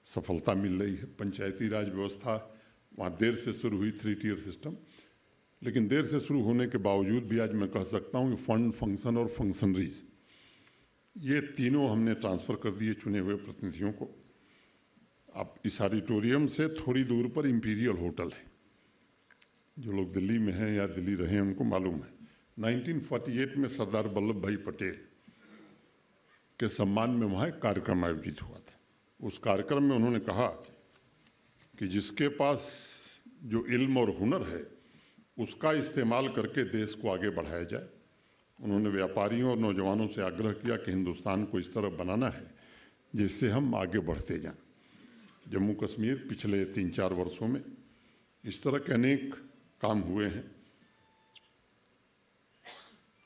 सफलता मिल रही है। पंचायती राज व्यवस्था वहाँ देर से शुरू हुई, 3 टियर सिस्टम, लेकिन देर से शुरू होने के बावजूद भी आज मैं कह सकता हूँ कि फंड, फंक्शन और फंक्शनरीज, ये तीनों हमने ट्रांसफ़र कर दिए चुने हुए प्रतिनिधियों को। अब इस ऑडिटोरियम से थोड़ी दूर पर इंपीरियल होटल है, जो लोग दिल्ली में हैं या दिल्ली रहे हैं उनको मालूम है। 1948 में सरदार वल्लभ भाई पटेल के सम्मान में वहाँ एक कार्यक्रम आयोजित हुआ था। उस कार्यक्रम में उन्होंने कहा कि जिसके पास जो इल्म और हुनर है उसका इस्तेमाल करके देश को आगे बढ़ाया जाए। उन्होंने व्यापारियों और नौजवानों से आग्रह किया कि हिंदुस्तान को इस तरह बनाना है जिससे हम आगे बढ़ते जाएं। जम्मू कश्मीर पिछले 3-4 वर्षों में इस तरह के अनेक काम हुए हैं।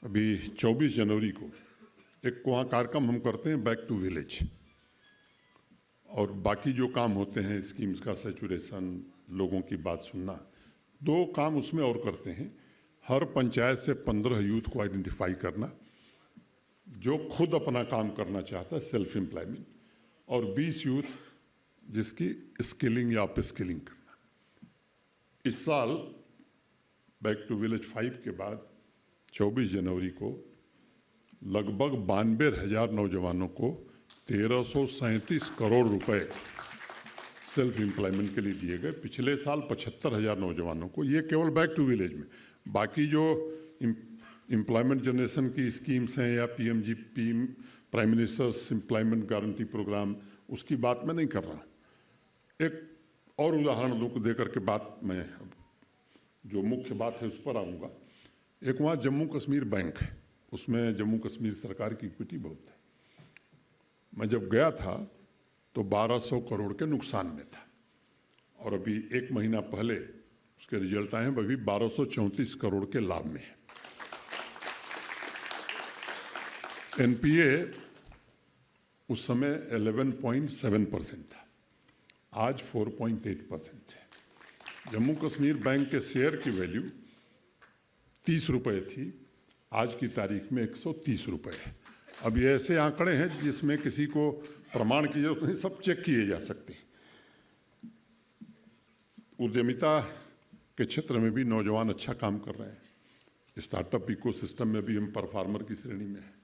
अभी 24 जनवरी को एक वहाँ कार्यक्रम हम करते हैं, बैक टू विलेज, और बाकी जो काम होते हैं स्कीम्स का सैचुरेशन, लोगों की बात सुनना, 2 काम उसमें और करते हैं। हर पंचायत से 15 यूथ को आइडेंटिफाई करना जो खुद अपना काम करना चाहता है, सेल्फ एम्प्लॉयमेंट, और 20 यूथ जिसकी स्किलिंग या अप स्किलिंग करना। इस साल बैक टू विलेज 5 के बाद 24 जनवरी को लगभग 92,000 नौजवानों को 1337 करोड़ रुपए सेल्फ एम्प्लॉयमेंट के लिए दिए गए। पिछले साल 75,000 नौजवानों को, ये केवल बैक टू विलेज में। बाकी जो एम्प्लॉयमेंट जनरेशन की स्कीम्स हैं या PMGP, prime minister's employment guarantee programme, उसकी बात मैं नहीं कर रहा। एक और उदाहरण दे करके बात मैं जो मुख्य बात है उस पर आऊँगा। एक वहाँ जम्मू कश्मीर बैंक है, उसमें जम्मू कश्मीर सरकार की इक्विटी बहुत है। मैं जब गया था तो 1200 करोड़ के नुकसान में था, और अभी 1 महीना पहले उसके रिजल्ट आए हैं, अभी 1234 करोड़ के लाभ में है। एनपीए उस समय 11.7% था, आज 4.8% है। जम्मू कश्मीर बैंक के शेयर की वैल्यू 30 रुपये थी, आज की तारीख में 130 रुपये है। अब ये ऐसे आंकड़े हैं जिसमें किसी को प्रमाण की जरूरत नहीं, सब चेक किए जा सकते हैं। उद्यमिता के क्षेत्र में भी नौजवान अच्छा काम कर रहे हैं। स्टार्टअप इकोसिस्टम में भी हम परफॉर्मर की श्रेणी में हैं।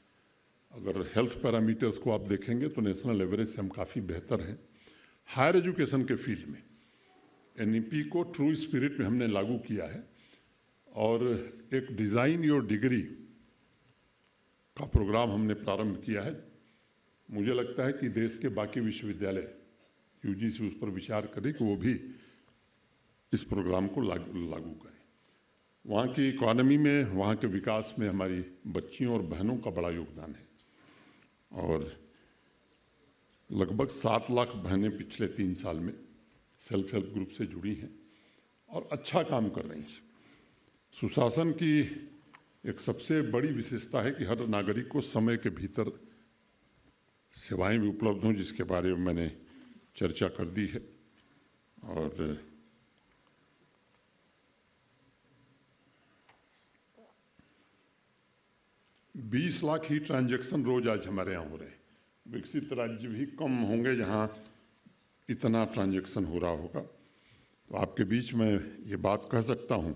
अगर हेल्थ पैरामीटर्स को आप देखेंगे तो नेशनल एवरेज से हम काफ़ी बेहतर हैं। हायर एजुकेशन के फील्ड में एनईपी को ट्रू स्पिरिट में हमने लागू किया है और एक डिज़ाइन योर डिग्री का प्रोग्राम हमने प्रारंभ किया है। मुझे लगता है कि देश के बाकी विश्वविद्यालय यूजीसी उस पर विचार करें कि वो भी इस प्रोग्राम को लागू करें। वहाँ की इकॉनमी में, वहाँ के विकास में हमारी बच्चियों और बहनों का बड़ा योगदान है और लगभग 7 लाख बहनें पिछले 3 साल में सेल्फ हेल्प ग्रुप से जुड़ी हैं और अच्छा काम कर रही हैं। सुशासन की एक सबसे बड़ी विशेषता है कि हर नागरिक को समय के भीतर सेवाएं भी उपलब्ध हों, जिसके बारे में मैंने चर्चा कर दी है। और बीस लाख ही ट्रांजैक्शन रोज आज हमारे यहाँ हो रहे हैं। विकसित राज्य भी कम होंगे जहाँ इतना ट्रांजैक्शन हो रहा होगा। तो आपके बीच में ये बात कह सकता हूँ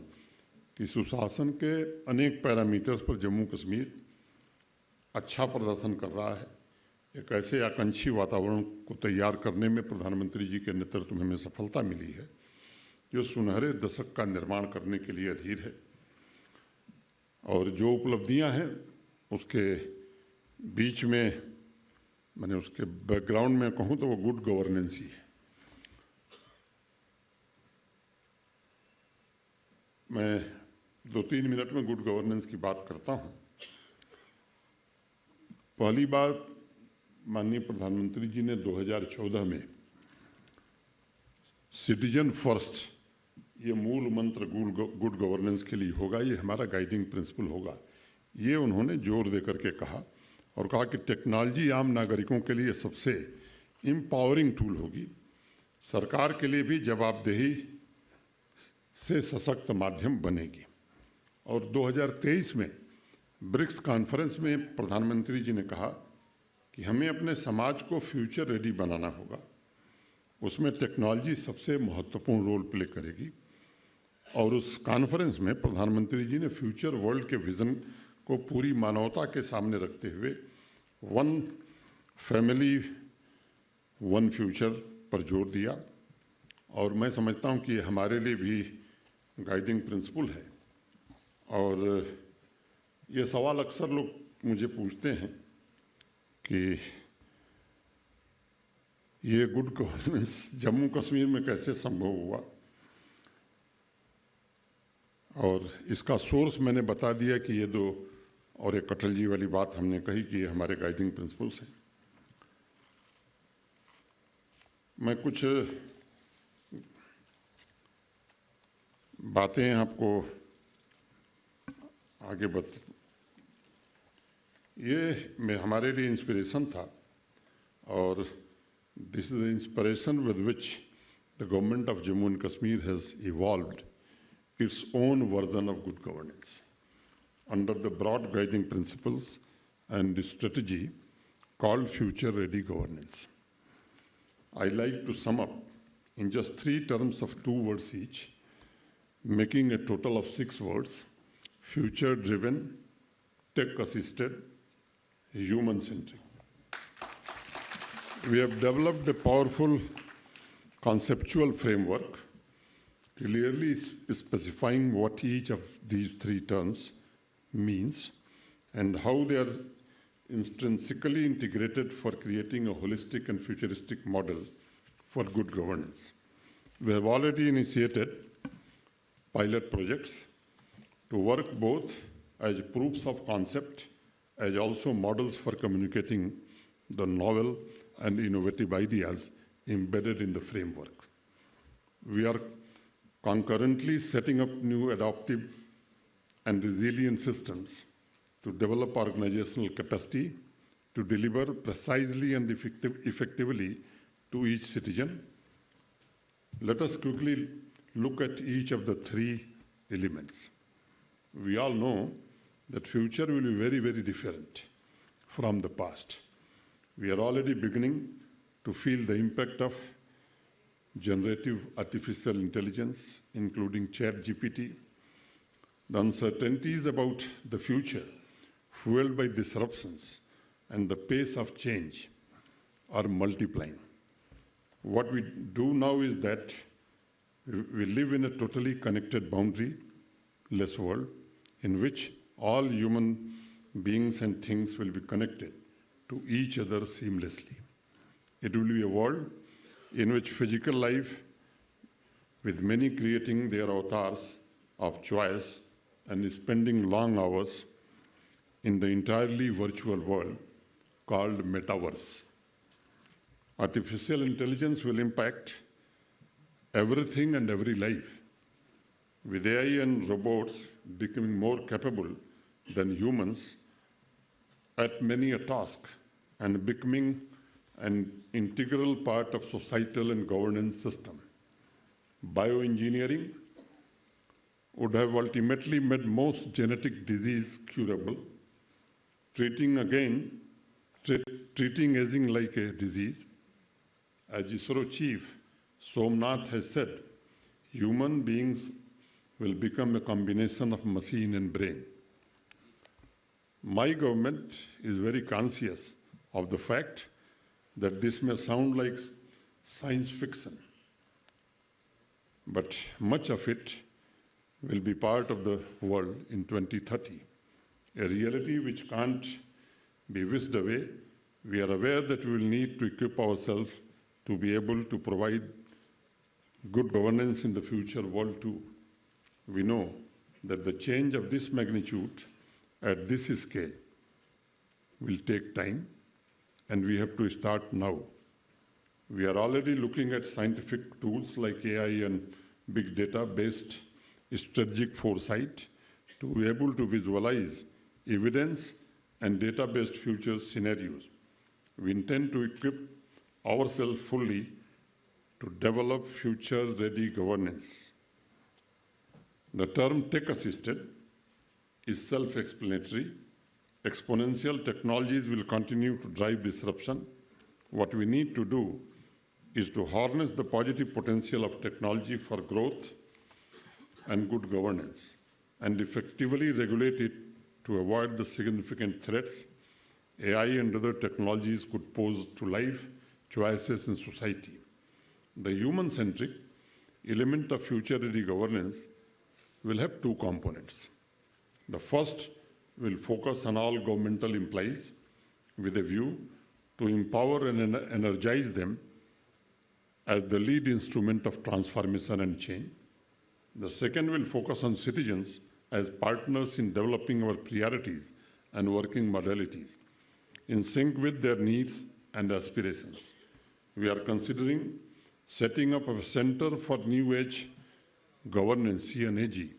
कि सुशासन के अनेक पैरामीटर्स पर जम्मू कश्मीर अच्छा प्रदर्शन कर रहा है। एक ऐसे आकांक्षी वातावरण को तैयार करने में प्रधानमंत्री जी के नेतृत्व में हमें सफलता मिली है जो सुनहरे दशक का निर्माण करने के लिए अधीर है। और जो उपलब्धियां हैं उसके बीच में, मैंने उसके बैकग्राउंड में कहूँ तो वो गुड गवर्नेंस ही है। मैं 2-3 मिनट में गुड गवर्नेंस की बात करता हूँ। पहली बात, माननीय प्रधानमंत्री जी ने 2014 में सिटीजन फर्स्ट, ये मूल मंत्र गुड गवर्नेंस के लिए होगा, ये हमारा गाइडिंग प्रिंसिपल होगा, ये उन्होंने जोर दे करके कहा और कहा कि टेक्नोलॉजी आम नागरिकों के लिए सबसे एम्पावरिंग टूल होगी, सरकार के लिए भी जवाबदेही से सशक्त माध्यम बनेगी। और 2023 में ब्रिक्स कॉन्फ्रेंस में प्रधानमंत्री जी ने कहा कि हमें अपने समाज को फ्यूचर रेडी बनाना होगा, उसमें टेक्नोलॉजी सबसे महत्वपूर्ण रोल प्ले करेगी। और उस कॉन्फ्रेंस में प्रधानमंत्री जी ने फ्यूचर वर्ल्ड के विजन को पूरी मानवता के सामने रखते हुए वन फैमिली वन फ्यूचर पर जोर दिया। और मैं समझता हूँ कि ये हमारे लिए भी गाइडिंग प्रिंसिपल है। और ये सवाल अक्सर लोग मुझे पूछते हैं कि ये गुड गवर्नेंस जम्मू कश्मीर में कैसे संभव हुआ, और इसका सोर्स मैंने बता दिया कि ये दो, और एक अटल जी वाली बात हमने कही कि ये हमारे गाइडिंग प्रिंसिपल्स हैं। मैं कुछ बातें आपको आगे ये हमारे लिए इंस्पिरेशन था, और this is the inspiration with which the government of Jammu and Kashmir has evolved its own version of good governance under the broad guiding principles and the strategy called Future Ready Governance. I like to sum up in just 3 terms of 2 words each, making a total of 6 words: future driven, tech assisted, human centric. We have developed a powerful conceptual framework clearly specifying what each of these 3 terms means and how they are intrinsically integrated for creating a holistic and futuristic model for good governance. We have already initiated pilot projects to work both as proofs of concept as also models for communicating the novel and innovative ideas embedded in the framework. We are concurrently setting up new adaptive and resilient systems to develop organizational capacity to deliver precisely and effectively to each citizen. Let us quickly look at each of the three elements. We all know that future will be very, very different from the past. We are already beginning to feel the impact of generative artificial intelligence, including ChatGPT. The uncertainties about the future, fueled by disruptions and the pace of change, are multiplying. What we do now is that we live in a totally connected, boundary-less world in which all human beings and things will be connected to each other seamlessly. It will be a world in which physical life, with many creating their avatars of choice and spending long hours in the entirely virtual world called metaverse. Artificial intelligence will impact everything and every life, with AI and robots becoming more capable than humans at many a task and becoming an integral part of societal and governance system. Bioengineering would have ultimately made most genetic disease curable, treating aging like a disease. As ISRO chief Somnath has said, human beings will become a combination of machine and brain. My government is very conscious of the fact that this may sound like science fiction, but much of it will be part of the world in 2030, a reality which can't be whisked away. We are aware that we will need to equip ourselves to be able to provide good governance in the future world too. We know that the change of this magnitude at this scale will take time, and we have to start now. We are already looking at scientific tools like AI and big data-based strategic foresight to be able to visualize evidence and data-based future scenarios. We intend to equip ourselves fully to develop future-ready governance. The term tech-assisted is self-explanatory. Exponential technologies will continue to drive disruption. What we need to do is to harness the positive potential of technology for growth and good governance, and effectively regulate it to avoid the significant threats AI and other technologies could pose to life choices in society. The human-centric element of future-ready governance will have two components. The first will focus on all governmental employees with a view to empower and energize them as the lead instrument of transformation and change. The second will focus on citizens as partners in developing our priorities and working modalities in sync with their needs and aspirations. We are considering setting up a Center for New Age Governance, CNAG,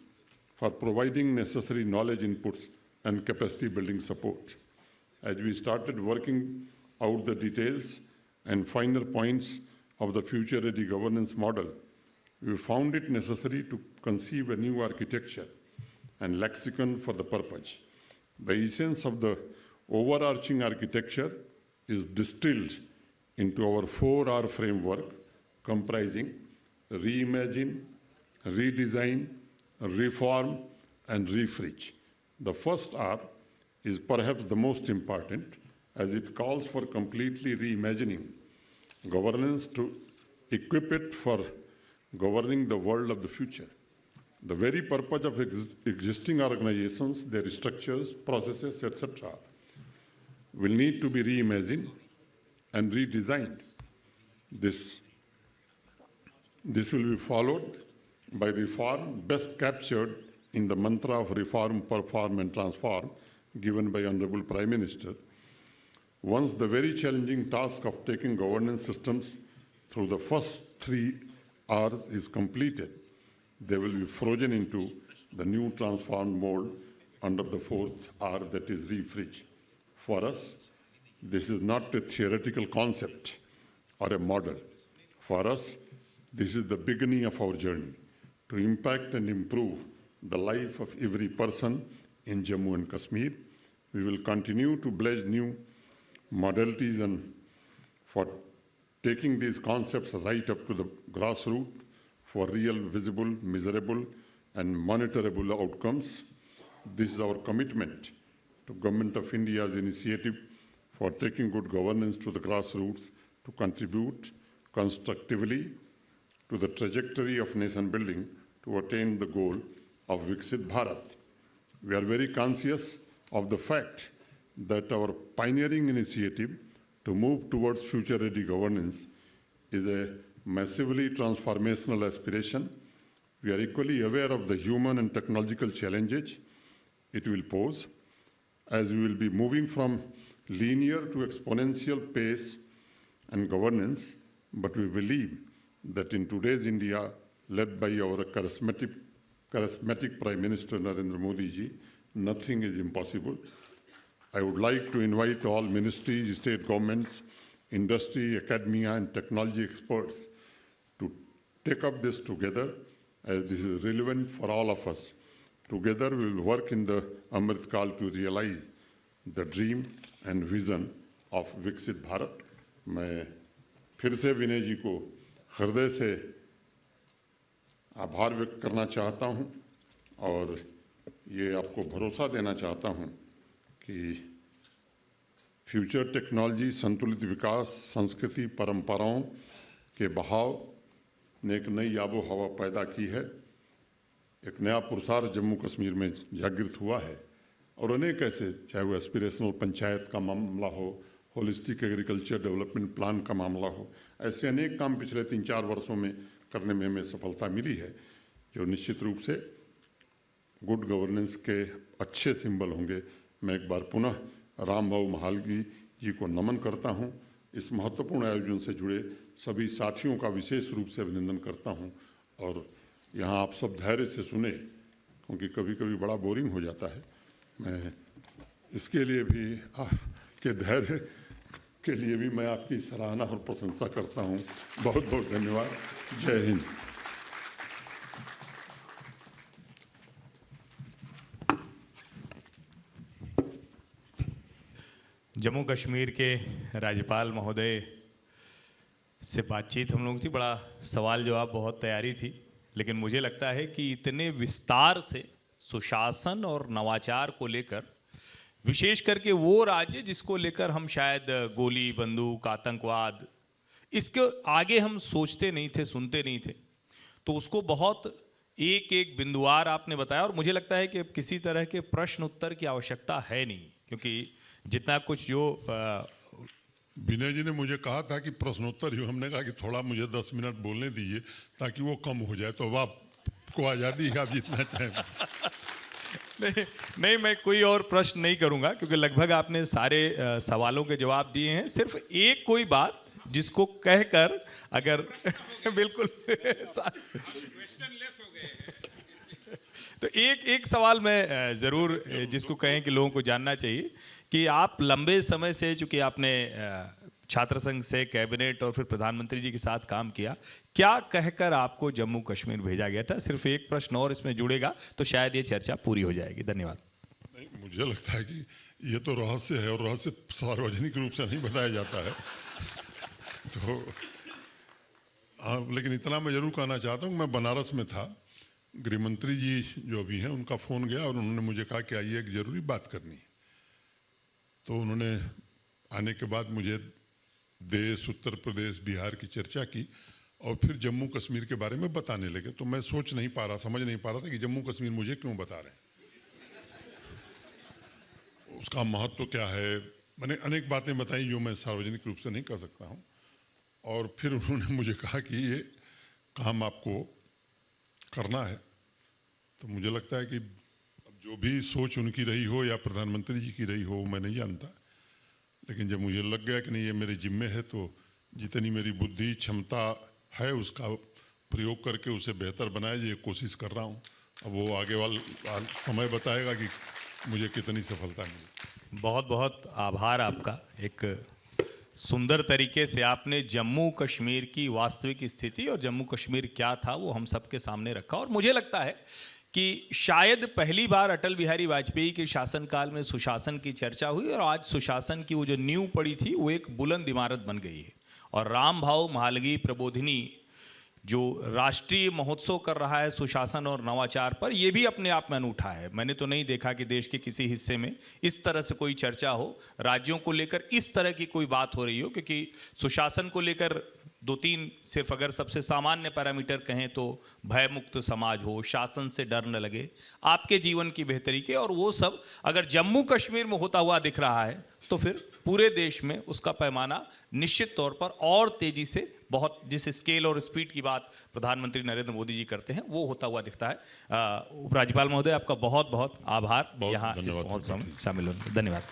for providing necessary knowledge inputs and capacity building support. As we started working out the details and finer points of the future-ready governance model, we found it necessary to conceive a new architecture and lexicon for the purpose. The essence of the overarching architecture is distilled into our 4R framework comprising reimagine, redesign, reform, and refresh. The first R is perhaps the most important, as it calls for completely reimagining governance to equip it for governing the world of the future. The very purpose of existing organizations, their structures, processes, etc., will need to be reimagined and redesigned. This will be followed by reform, best captured in the mantra of reform, perform, and transform, given by Honorable Prime Minister. Once the very challenging task of taking governance systems through the first 3 R's is completed, they will be frozen into the new transformed mold under the 4th R, that is refresh. For us, This is not a theoretical concept or a model. For us, this is the beginning of our journey to impact and improve the life of every person in Jammu and Kashmir. We will continue to pledge new modalities and for taking these concepts right up to the grassroots for real, visible, measurable, and monitorable outcomes. This is our commitment to Government of India's initiative for taking good governance to the grassroots to contribute constructively to the trajectory of nation building to attain the goal of Viksit Bharat. We are very conscious of the fact that our pioneering initiative to move towards future-ready governance is a massively transformational aspiration. We are equally aware of the human and technological challenges it will pose, as we will be moving from linear to exponential pace and governance, but we believe that in today's India, led by our charismatic Prime Minister Narendra Modi ji, nothing is impossible. I would like to invite all ministries, state governments, industry, academia, and technology experts to take up this together, as this is relevant for all of us. Together, we will work in the Amrit Kal to realize the dream and vision of Viksit Bharat. मैं फिर से विनय जी को हृदय से आभार व्यक्त करना चाहता हूं और ये आपको भरोसा देना चाहता हूं कि फ्यूचर टेक्नोलॉजी, संतुलित विकास, संस्कृति, परंपराओं के बहाव ने एक नई आबो हवा पैदा की है। एक नया पुरस्कार जम्मू कश्मीर में जागृत हुआ है और अनेक ऐसे, चाहे वो एस्पिरेशनल पंचायत का मामला हो, होलिस्टिक एग्रीकल्चर डेवलपमेंट प्लान का मामला हो, ऐसे अनेक काम पिछले 3-4 वर्षों में करने में हमें सफलता मिली है, जो निश्चित रूप से गुड गवर्नेंस के अच्छे सिंबल होंगे। मैं एक बार पुनः रामबाबू महालगी जी को नमन करता हूं। इस महत्वपूर्ण आयोजन से जुड़े सभी साथियों का विशेष रूप से अभिनंदन करता हूं और यहां आप सब धैर्य से सुने, क्योंकि कभी कभी बड़ा बोरिंग हो जाता है। मैं इसके लिए भी आपके धैर्य के लिए भी मैं आपकी सराहना और प्रशंसा करता हूं। बहुत बहुत धन्यवाद। जय हिंद। जम्मू कश्मीर के राज्यपाल महोदय से बातचीत हम लोगों की, बड़ा सवाल जवाब, बहुत तैयारी थी, लेकिन मुझे लगता है कि इतने विस्तार से सुशासन और नवाचार को लेकर, विशेष करके वो राज्य जिसको लेकर हम शायद गोली बंदूक आतंकवाद इसके आगे हम सोचते नहीं थे, सुनते नहीं थे, तो उसको बहुत एक एक बिंदुवार आपने बताया। और मुझे लगता है कि किसी तरह के प्रश्न उत्तर की आवश्यकता है नहीं, क्योंकि जितना कुछ जो विनय जी ने मुझे कहा था कि प्रश्नोत्तर ही, हमने कहा कि थोड़ा मुझे 10 मिनट बोलने दीजिए ताकि वो कम हो जाए, तो अब आपको आज़ादी है, आप जितना चाहें। नहीं, मैं कोई और प्रश्न नहीं करूंगा, क्योंकि लगभग आपने सारे सवालों के जवाब दिए हैं। सिर्फ एक कोई बात जिसको कहकर अगर बिल्कुल तो एक सवाल मैं जरूर जिसको कहें कि लोगों को जानना चाहिए कि आप लंबे समय से, चूंकि आपने छात्र संघ से, कैबिनेट और फिर प्रधानमंत्री जी के साथ काम किया, क्या कहकर आपको जम्मू कश्मीर भेजा गया था? सिर्फ एक प्रश्न और इसमें जुड़ेगा तो शायद ये चर्चा पूरी हो जाएगी। धन्यवाद। नहीं, मुझे लगता है कि ये तो रहस्य है और रहस्य सार्वजनिक रूप से नहीं बताया जाता है। तो लेकिन इतना मैं जरूर कहना चाहता हूँ, मैं बनारस में था, गृह मंत्री जी जो अभी हैं उनका फ़ोन गया और उन्होंने मुझे कहा कि आइए एक ज़रूरी बात करनी। तो उन्होंने आने के बाद मुझे देश, उत्तर प्रदेश, बिहार की चर्चा की और फिर जम्मू कश्मीर के बारे में बताने लगे। तो मैं समझ नहीं पा रहा था कि जम्मू कश्मीर मुझे क्यों बता रहे हैं, उसका महत्व क्या है। मैंने अनेक बातें बताई जो मैं सार्वजनिक रूप से नहीं कर सकता हूँ। और फिर उन्होंने मुझे कहा कि ये काम आपको करना है। तो मुझे लगता है कि अब जो भी सोच उनकी रही हो या प्रधानमंत्री जी की रही हो, मैं नहीं जानता, लेकिन जब मुझे लग गया कि नहीं ये मेरे जिम्मे है, तो जितनी मेरी बुद्धि क्षमता है उसका प्रयोग करके उसे बेहतर बनाए, ये कोशिश कर रहा हूँ। अब वो आगे वाला समय बताएगा कि मुझे कितनी सफलता मिली। बहुत बहुत आभार आपका। एक सुंदर तरीके से आपने जम्मू कश्मीर की वास्तविक स्थिति और जम्मू कश्मीर क्या था वो हम सबके सामने रखा। और मुझे लगता है कि शायद पहली बार अटल बिहारी वाजपेयी के शासनकाल में सुशासन की चर्चा हुई और आज सुशासन की वो जो नींव पड़ी थी वो एक बुलंद इमारत बन गई है। और राम भाव महालगी प्रबोधिनी जो राष्ट्रीय महोत्सव कर रहा है सुशासन और नवाचार पर, यह भी अपने आप में अनूठा है। मैंने तो नहीं देखा कि देश के किसी हिस्से में इस तरह से कोई चर्चा हो, राज्यों को लेकर इस तरह की कोई बात हो रही हो। क्योंकि सुशासन को लेकर 2-3 सिर्फ अगर सबसे सामान्य पैरामीटर कहें तो भयमुक्त समाज हो, शासन से डर न लगे, आपके जीवन की बेहतरी के, और वो सब अगर जम्मू कश्मीर में होता हुआ दिख रहा है तो फिर पूरे देश में उसका पैमाना निश्चित तौर पर और तेजी से, बहुत जिस स्केल और स्पीड की बात प्रधानमंत्री नरेंद्र मोदी जी करते हैं वो होता हुआ दिखता है। उपराज्यपाल महोदय, आपका बहुत बहुत आभार यहाँ इस महोत्सव में शामिल होने। धन्यवाद।